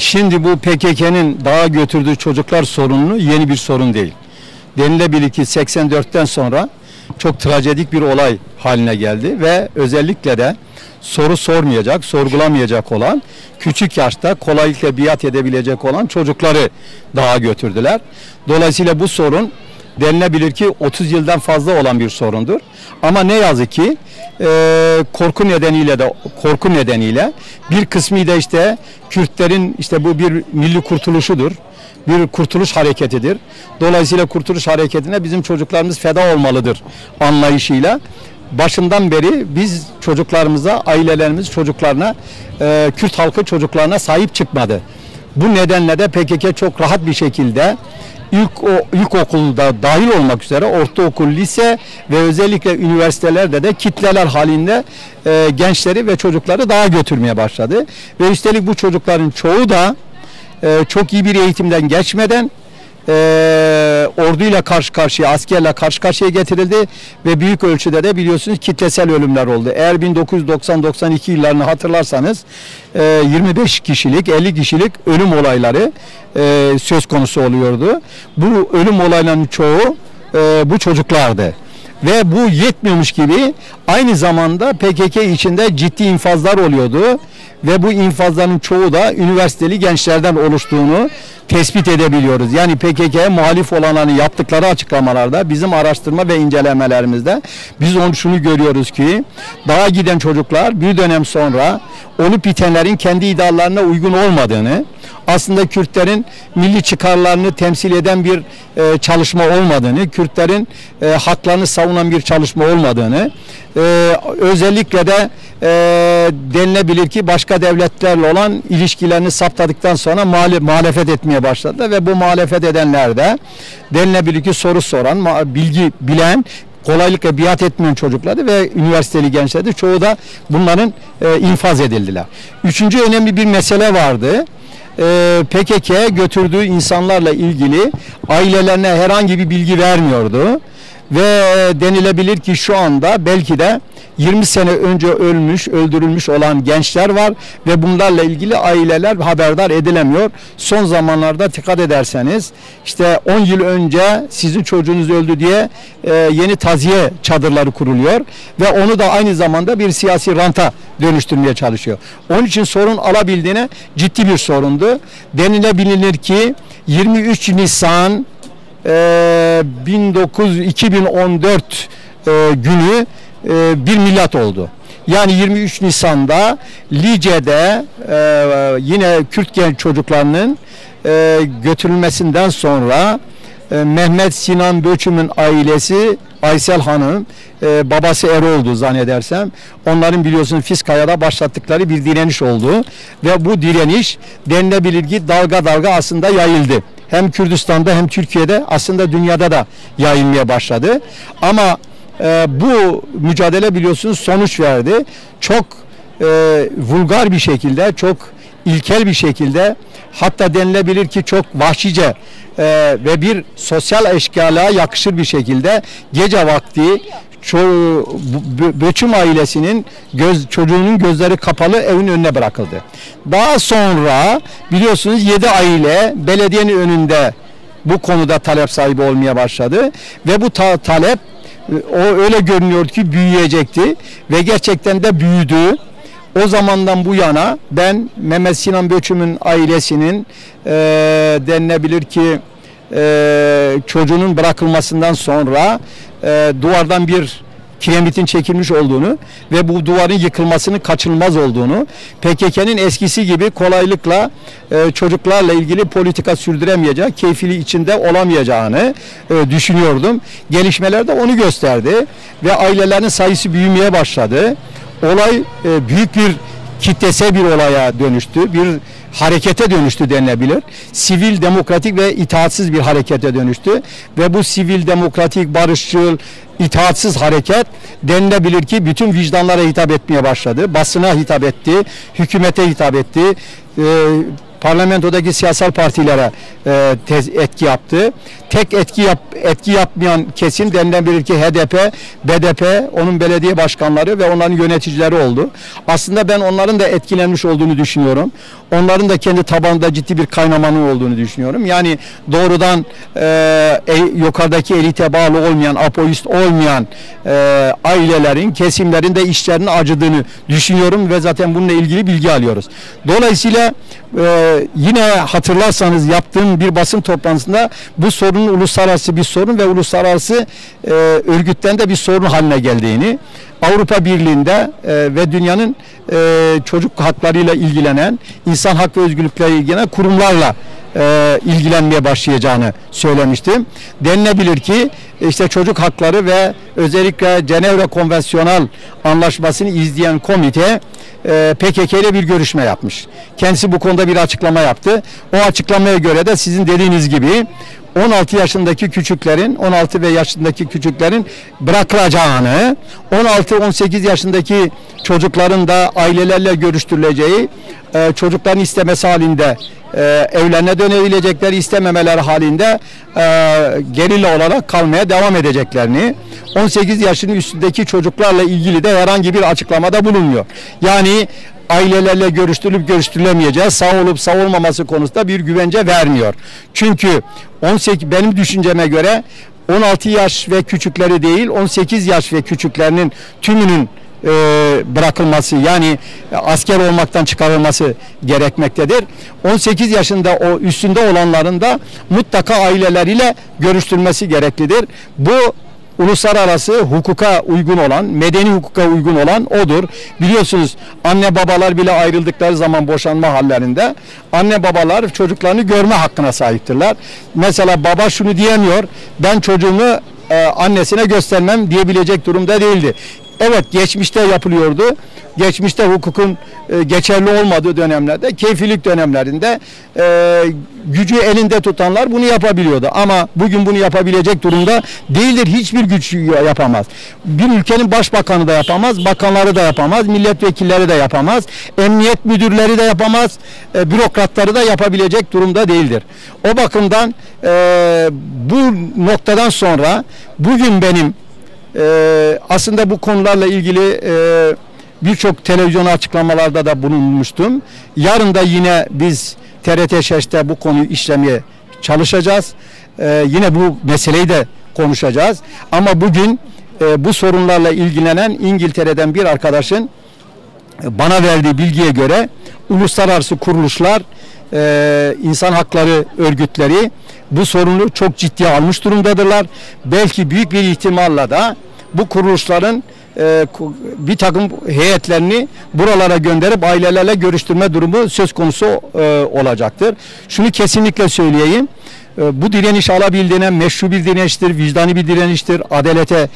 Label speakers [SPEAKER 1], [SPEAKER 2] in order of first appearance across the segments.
[SPEAKER 1] Şimdi bu PKK'nın dağa götürdüğü çocuklar sorununu yeni bir sorun değil. Denilebilir ki 84'ten sonra çok trajedik bir olay haline geldi ve özellikle de soru sormayacak, sorgulamayacak olan, küçük yaşta kolaylıkla biat edebilecek olan çocukları dağa götürdüler. Dolayısıyla bu sorun denilebilir ki 30 yıldan fazla olan bir sorundur. Ama ne yazık ki korku nedeniyle bir kısmı da işte Kürtlerin işte bu bir milli kurtuluşudur. Bir kurtuluş hareketidir. Dolayısıyla kurtuluş hareketine bizim çocuklarımız feda olmalıdır anlayışıyla başından beri biz çocuklarımıza, ailelerimiz çocuklarına, Kürt halkı çocuklarına sahip çıkmadı. Bu nedenle de PKK çok rahat bir şekilde ilkokulda dahil olmak üzere ortaokul, lise ve özellikle üniversitelerde de kitleler halinde gençleri ve çocukları dağa götürmeye başladı. Ve üstelik bu çocukların çoğu da çok iyi bir eğitimden geçmeden orduyla karşı karşıya, askerle karşı karşıya getirildi ve büyük ölçüde de biliyorsunuz kitlesel ölümler oldu. Eğer 1990-92 yıllarını hatırlarsanız 25 kişilik, 50 kişilik ölüm olayları söz konusu oluyordu. Bu ölüm olaylarının çoğu bu çocuklardı. Ve bu yetmiyormuş gibi aynı zamanda PKK içinde ciddi infazlar oluyordu. Ve bu infazların çoğu da üniversiteli gençlerden oluştuğunu tespit edebiliyoruz. Yani PKK'ya muhalif olanların yaptıkları açıklamalarda, bizim araştırma ve incelemelerimizde biz şunu görüyoruz ki dağa giden çocuklar bir dönem sonra olup bitenlerin kendi ideallerine uygun olmadığını, aslında Kürtlerin milli çıkarlarını temsil eden bir çalışma olmadığını, Kürtlerin haklarını savunan bir çalışma olmadığını, özellikle de denilebilir ki başka devletlerle olan ilişkilerini saptadıktan sonra muhalefet etmeye başladılar ve bu muhalefet edenler de denilebilir ki soru soran, bilgi bilen, kolaylıkla biat etmeyen çocuklardı ve üniversiteli gençlerdi. Çoğu da bunların infaz edildiler. Üçüncü önemli bir mesele vardı. PKK'ya götürdüğü insanlarla ilgili ailelerine herhangi bir bilgi vermiyordu. Ve denilebilir ki şu anda belki de 20 sene önce öldürülmüş olan gençler var ve bunlarla ilgili aileler haberdar edilemiyor. Son zamanlarda dikkat ederseniz işte 10 yıl önce sizin çocuğunuz öldü diye yeni taziye çadırları kuruluyor ve onu da aynı zamanda bir siyasi ranta dönüştürmeye çalışıyor. Onun için sorun alabildiğine ciddi bir sorundu. Denilebilir ki 23 Nisan 2014 günü bir milat oldu. Yani 23 Nisan'da Lice'de yine Kürt genç çocuklarının götürülmesinden sonra Mehmet Sinan Böçüm'ün ailesi Aysel Hanım, babası Erol'du zannedersem. Onların biliyorsunuz Fiskaya'da başlattıkları bir direniş oldu. Ve bu direniş denilebilir ki dalga dalga aslında yayıldı. Hem Kürdistan'da hem Türkiye'de aslında dünyada da yayılmaya başladı. Ama bu mücadele biliyorsunuz sonuç verdi. Çok vulgar bir şekilde, çok ilkel bir şekilde, hatta denilebilir ki çok vahşice ve bir sosyal eşkıyalığa yakışır bir şekilde gece vakti Böçüm ailesinin çocuğunun gözleri kapalı evin önüne bırakıldı. Daha sonra biliyorsunuz 7 aile belediyenin önünde bu konuda talep sahibi olmaya başladı ve bu talep öyle görünüyor ki büyüyecekti ve gerçekten de büyüdü. O zamandan bu yana ben Mehmet Sinan Böçüm'ün ailesinin denilebilir ki çocuğunun bırakılmasından sonra duvardan bir kiremitin çekilmiş olduğunu ve bu duvarın yıkılmasının kaçınılmaz olduğunu, PKK'nın eskisi gibi kolaylıkla çocuklarla ilgili politika sürdüremeyecek, keyfili içinde olamayacağını düşünüyordum. Gelişmeler de onu gösterdi ve ailelerin sayısı büyümeye başladı. Olay büyük bir kitlesel bir olaya dönüştü, bir harekete dönüştü denilebilir. Sivil, demokratik ve itaatsiz bir harekete dönüştü ve bu sivil, demokratik, barışçıl, itaatsiz hareket denilebilir ki bütün vicdanlara hitap etmeye başladı. Basına hitap etti, hükümete hitap etti. parlamentodaki siyasal partilere etki yaptı. Tek etki yapmayan kesim denilebilir ki HDP, BDP, onun belediye başkanları ve onların yöneticileri oldu. Aslında ben onların da etkilenmiş olduğunu düşünüyorum. Onların da kendi tabanında ciddi bir kaynamanın olduğunu düşünüyorum. Yani doğrudan yukarıdaki elite bağlı olmayan, apoist olmayan ailelerin, kesimlerin de işlerinin acıdığını düşünüyorum ve zaten bununla ilgili bilgi alıyoruz. Dolayısıyla yine hatırlarsanız yaptığım bir basın toplantısında bu sorunun uluslararası bir sorun ve uluslararası örgütten de bir sorun haline geldiğini, Avrupa Birliği'nde ve dünyanın çocuk haklarıyla ilgilenen, insan hak ve özgürlükleriyle ilgilenen kurumlarla ilgilenmeye başlayacağını söylemiştim. Denilebilir ki işte çocuk hakları ve özellikle Cenevre Konvansiyonel Anlaşması'nı izleyen komite PKK ile bir görüşme yapmış. Kendisi bu konuda bir açıklama yaptı. O açıklamaya göre de sizin dediğiniz gibi 16 yaşındaki küçüklerin, 16 ve yaşındaki küçüklerin bırakılacağını, 16-18 yaşındaki çocukların da ailelerle görüştürüleceği, çocukların istemesi halinde evlerine dönebilecekler, istememeler halinde gerilla olarak kalmaya devam edeceklerini, 18 yaşının üstündeki çocuklarla ilgili de herhangi bir açıklamada bulunmuyor. Yani ailelerle görüştürülüp görüştürülemeyeceği, sağ olup sağ olmaması konusunda bir güvence vermiyor. Çünkü 18, benim düşünceme göre 16 yaş ve küçükleri değil, 18 yaş ve küçüklerinin tümünün bırakılması, yani asker olmaktan çıkarılması gerekmektedir. 18 yaşında o üstünde olanların da mutlaka aileleriyle görüştürülmesi gereklidir. Bu uluslararası hukuka uygun olan, medeni hukuka uygun olan odur. Biliyorsunuz anne babalar bile ayrıldıkları zaman boşanma hallerinde anne babalar çocuklarını görme hakkına sahiptirler. Mesela baba şunu diyemiyor, ben çocuğumu annesine göstermem diyebilecek durumda değildi. Evet, geçmişte yapılıyordu. Geçmişte hukukun geçerli olmadığı dönemlerde, keyfilik dönemlerinde gücü elinde tutanlar bunu yapabiliyordu. Ama bugün bunu yapabilecek durumda değildir. Hiçbir güç yapamaz. Bir ülkenin başbakanı da yapamaz, bakanları da yapamaz, milletvekilleri de yapamaz, emniyet müdürleri de yapamaz, bürokratları da yapabilecek durumda değildir. O bakımdan bu noktadan sonra bugün benim aslında bu konularla ilgili birçok televizyon açıklamalarda da bulunmuştum. Yarın da yine biz TRT Şeş'te bu konuyu işlemeye çalışacağız. Yine bu meseleyi de konuşacağız. Ama bugün bu sorunlarla ilgilenen İngiltere'den bir arkadaşın bana verdiği bilgiye göre uluslararası kuruluşlar, insan hakları örgütleri bu sorunu çok ciddiye almış durumdadırlar. Belki büyük bir ihtimalle da bu kuruluşların bir takım heyetlerini buralara gönderip ailelerle görüştürme durumu söz konusu olacaktır. Şunu kesinlikle söyleyeyim. Bu direniş alabildiğine meşru bir direniştir, vicdani bir direniştir, adalete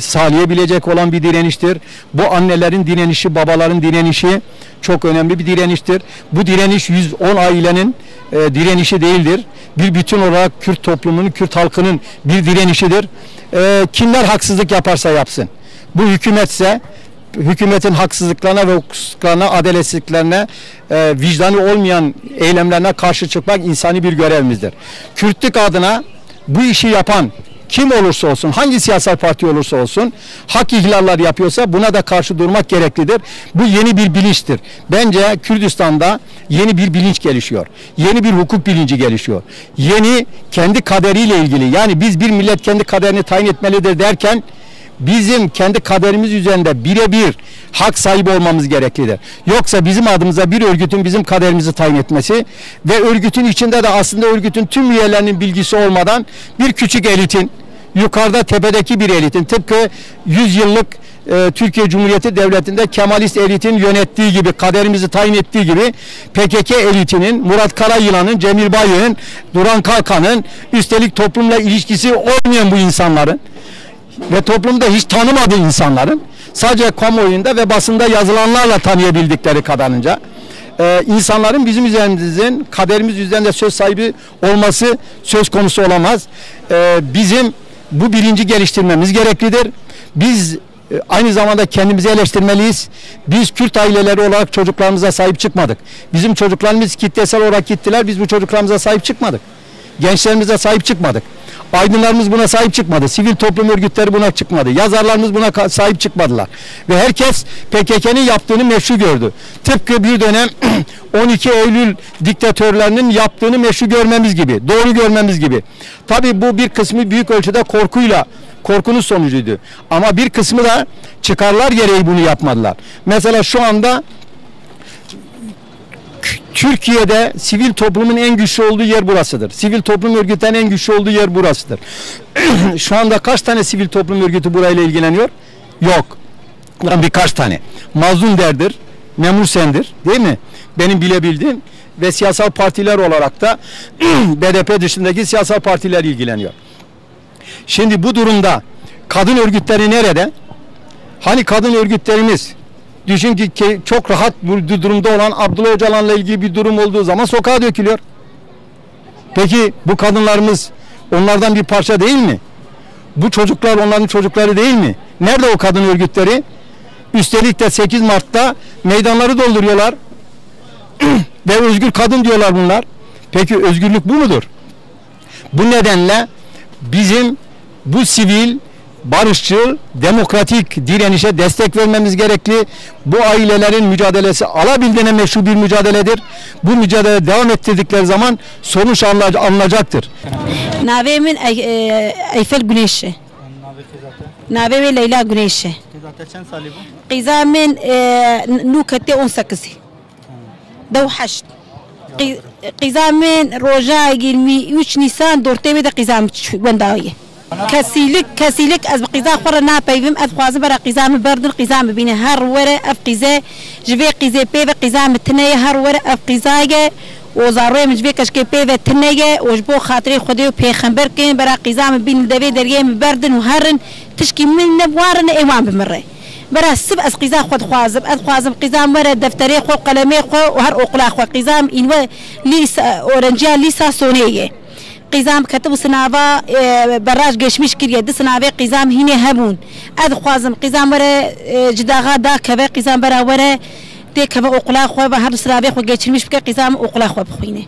[SPEAKER 1] sağlayabilecek olan bir direniştir. Bu annelerin direnişi, babaların direnişi çok önemli bir direniştir. Bu direniş 110 ailenin direnişi değildir. Bir bütün olarak Kürt toplumunun, Kürt halkının bir direnişidir. Kimler haksızlık yaparsa yapsın. Bu hükümetse, hükümetin haksızlıklarına ve hukuksuzluklarına, adaletsizliklerine, vicdanı olmayan eylemlerine karşı çıkmak insani bir görevimizdir. Kürtlük adına bu işi yapan kim olursa olsun, hangi siyasal parti olursa olsun, hak ihlalleri yapıyorsa buna da karşı durmak gereklidir. Bu yeni bir bilinçtir. Bence Kürdistan'da yeni bir bilinç gelişiyor. Yeni bir hukuk bilinci gelişiyor. Yeni kendi kaderiyle ilgili, yani biz bir millet kendi kaderini tayin etmelidir derken, bizim kendi kaderimiz üzerinde birebir hak sahibi olmamız gereklidir. Yoksa bizim adımıza bir örgütün bizim kaderimizi tayin etmesi ve örgütün içinde de aslında örgütün tüm üyelerinin bilgisi olmadan bir küçük elitin, yukarıda tepedeki bir elitin, tıpkı 100 yıllık Türkiye Cumhuriyeti Devleti'nde Kemalist elitin yönettiği gibi, kaderimizi tayin ettiği gibi, PKK elitinin, Murat Karayılan'ın, Cemil Bayık'ın, Duran Kalkan'ın, üstelik toplumla ilişkisi olmayan bu insanların ve toplumda hiç tanımadığı insanların sadece kamuoyunda ve basında yazılanlarla tanıyabildikleri kadarınca insanların bizim üzerimizin, kaderimiz üzerinde söz sahibi olması söz konusu olamaz. Bizim bu bilinci geliştirmemiz gereklidir. Biz Aynı zamanda kendimizi eleştirmeliyiz. Biz Kürt aileleri olarak çocuklarımıza sahip çıkmadık. Bizim çocuklarımız kitlesel olarak gittiler. Biz bu çocuklarımıza sahip çıkmadık. Gençlerimize sahip çıkmadık. Aydınlarımız buna sahip çıkmadı. Sivil toplum örgütleri buna çıkmadı. Yazarlarımız buna sahip çıkmadılar. Ve herkes PKK'nın yaptığını meşru gördü. Tıpkı bir dönem 12 Eylül diktatörlerinin yaptığını meşru görmemiz gibi, doğru görmemiz gibi. Tabii bu bir kısmı büyük ölçüde korkunun sonucuydu. Ama bir kısmı da çıkarlar gereği bunu yapmadılar. Mesela şu anda Türkiye'de sivil toplumun en güçlü olduğu yer burasıdır. Sivil toplum örgütlerinin en güçlü olduğu yer burasıdır. Şu anda kaç tane sivil toplum örgütü burayla ilgileniyor? Yok. Birkaç tane. Mazlum Der'dir, Memur Sen'dir, değil mi? Benim bilebildiğim ve siyasal partiler olarak da BDP dışındaki siyasal partiler ilgileniyor. Şimdi bu durumda kadın örgütleri nerede? Hani kadın örgütlerimiz düşün ki çok rahat bu durumda olan Abdullah Öcalan'la ilgili bir durum olduğu zaman sokağa dökülüyor. Peki bu kadınlarımız onlardan bir parça değil mi? Bu çocuklar onların çocukları değil mi? Nerede o kadın örgütleri? Üstelik de 8 Mart'ta meydanları dolduruyorlar. Ve özgür kadın diyorlar bunlar. Peki özgürlük bu mudur? Bu nedenle bizim bu sivil, barışçıl, demokratik direnişe destek vermemiz gerekli. Bu ailelerin mücadelesi alabildiğine meşru bir mücadeledir. Bu mücadele devam ettirdikleri zaman sonuç alınacaktır.
[SPEAKER 2] Navemin Eyfel Güneşi. Navemin Leyla Güneşi. Qizamin nukate 18. Davhaşt. Qizamin Roja 23 Nisan dortebe de qizam göndaye. كسيلك از قزا خور نا پیوم از خوازه برا قزام بردن قزام بینه هر وره اف قزا جوی قزا پیو قزام تنه هر وره اف قزاگه وزاره مجوی کشکی پیو تنه وجبو خاطری خودی و پیغمبر کن برا قزام بین دوی درگه بردن و هرن تشکی من نبوارن ایوان بمره برا سب از قزا خود خوازم قزام وره دفتری خو قلمی خو و هر اقلا خو قزام اینو لیس اورنجیا لیسا سونیه قزام كتب سنابا براج geçmiş kiriye de sınavı qizam hine hebun ad khwazım qizam wara jdaga da kebe qizam bara wara de kebe oqla khwa har sınavı xo geçirmiş bir qizam oqla xwa bxwine